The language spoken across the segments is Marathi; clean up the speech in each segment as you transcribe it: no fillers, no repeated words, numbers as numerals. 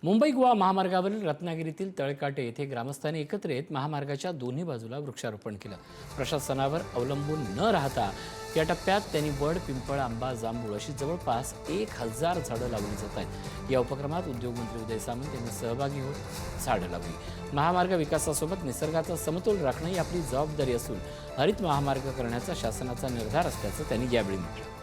मुंबई गोवा महामार्गावरील रत्नागिरीतील तळेकाटे येथे ग्रामस्थांनी एकत्र येत महामार्गाच्या दोन्ही बाजूला वृक्षारोपण केलं। प्रशासनावर अवलंबून न राहता या टप्प्यात त्यांनी वड, पिंपळ, आंबा, जांभूळ अशी जवळपास 1000 झाडं लावली जात आहेत। या उपक्रमात उद्योगमंत्री उदय सामंत यांनी सहभागी होत झाडं लावली। महामार्ग विकासासोबत निसर्गाचा समतोल राखणे ही आपली जबाबदारी असून हरित महामार्ग करण्याचा शासनाचा निर्धार असल्याचं त्यांनी यावेळी म्हटलं।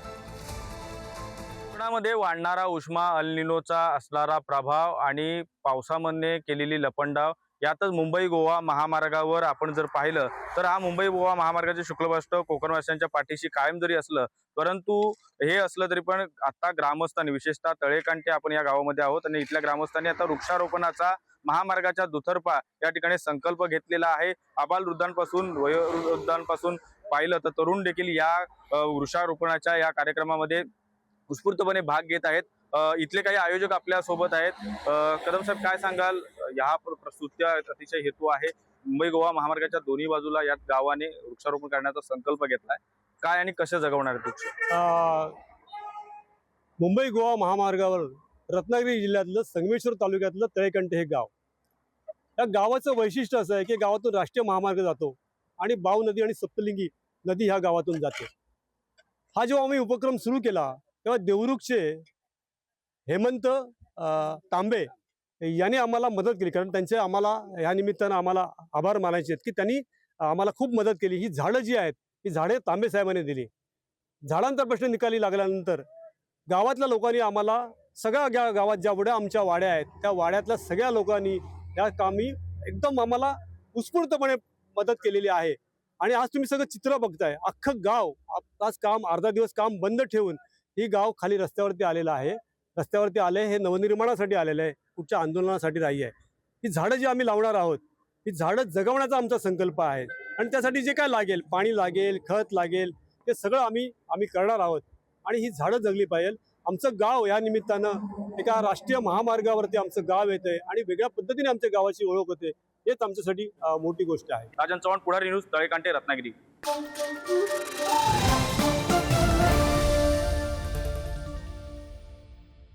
कोकणामध्ये वाढणारा उष्मा, अल निनोचा असणारा प्रभाव आणि पावसामध्ये केलेली लपंडाव यातच मुंबई गोवा महामार्गावर आपण जर पाहिलं तर हा मुंबई गोवा महामार्गाचे शुक्लभ्रष्ट कोकणवासियांच्या पाठीशी कायम जरी असलं, परंतु हे असलं तरी पण आता ग्रामस्थांनी, विशेषतः तळेकांटे आपण या गावामध्ये आहोत आणि इथल्या ग्रामस्थांनी आता वृक्षारोपणाचा महामार्गाच्या दुतर्फा या ठिकाणी संकल्प घेतलेला आहे। आबालवृद्धांपासून वयोवृद्धांपासून पाहिलं तर तरुण देखील या वृक्षारोपणाच्या या कार्यक्रमामध्ये उत्स्फूर्तपणे भाग घेत आहेत। इथले काही आयोजक आपल्या सोबत आहेत। कदम साहेब, काय सांगाल? या प्रस्तुतीचा अतिशय हेतू आहे मुंबई गोवा महामार्गाच्या दोन्ही बाजूला या गावाने वृक्षारोपण करण्याचा संकल्प घेतलाय, काय आणि कसे जगवणार वृक्ष? मुंबई गोवा महामार्गावर रत्नागिरी जिल्ह्यातलं संगमेश्वर तालुक्यातलं तळेकंटे हे गाव, या गावाचं वैशिष्ट्य असं आहे की गावातून राष्ट्रीय महामार्ग जातो आणि बाव नदी आणि सप्तलिंगी नदी ह्या गावातून जाते। हा जेव्हा आम्ही उपक्रम सुरू केला तेव्हा देवरुखचे हेमंत तांबे यांनी आम्हाला मदत केली, कारण त्यांचे आम्हाला ह्या निमित्तानं आम्हाला आभार मानायचे आहेत की त्यांनी आम्हाला खूप मदत केली। ही झाडं जी आहेत ही झाडे तांबे साहेबांनी दिली। झाडांचा प्रश्न निकाली लागल्यानंतर गावातल्या लोकांनी आम्हाला सगळ्या गावात ज्या आमच्या वाड्या आहेत त्या वाड्यातल्या सगळ्या लोकांनी या कामी एकदम आम्हाला उत्स्फूर्तपणे मदत केलेली आहे। आणि आज तुम्ही सगळं चित्र बघताय, अख्खं गाव आज काम अर्धा दिवस काम बंद ठेवून ही गाव खाली रस्त्यावरती आलेलं आहे। रस्त्यावरती आले हे नवनिर्माणासाठी आलेलं आहे, कुठच्या आंदोलनासाठी नाही आहे। ही झाडं जी आम्ही लावणार आहोत ही झाडं जगवण्याचा आमचा संकल्प आहे आणि त्यासाठी जे काय लागेल, पाणी लागेल, खत लागेल, ते सगळं आम्ही करणार आहोत आणि ही झाडं जगली पाहिजे। आमचं गाव या निमित्तानं एका राष्ट्रीय महामार्गावरती आमचं गाव येतंय आणि वेगळ्या पद्धतीने आमच्या गावाची ओळख होते, हेच आमच्यासाठी मोठी गोष्ट आहे। राजन चव्हाण, पुढारी न्यूज, तळेकांटे, रत्नागिरी।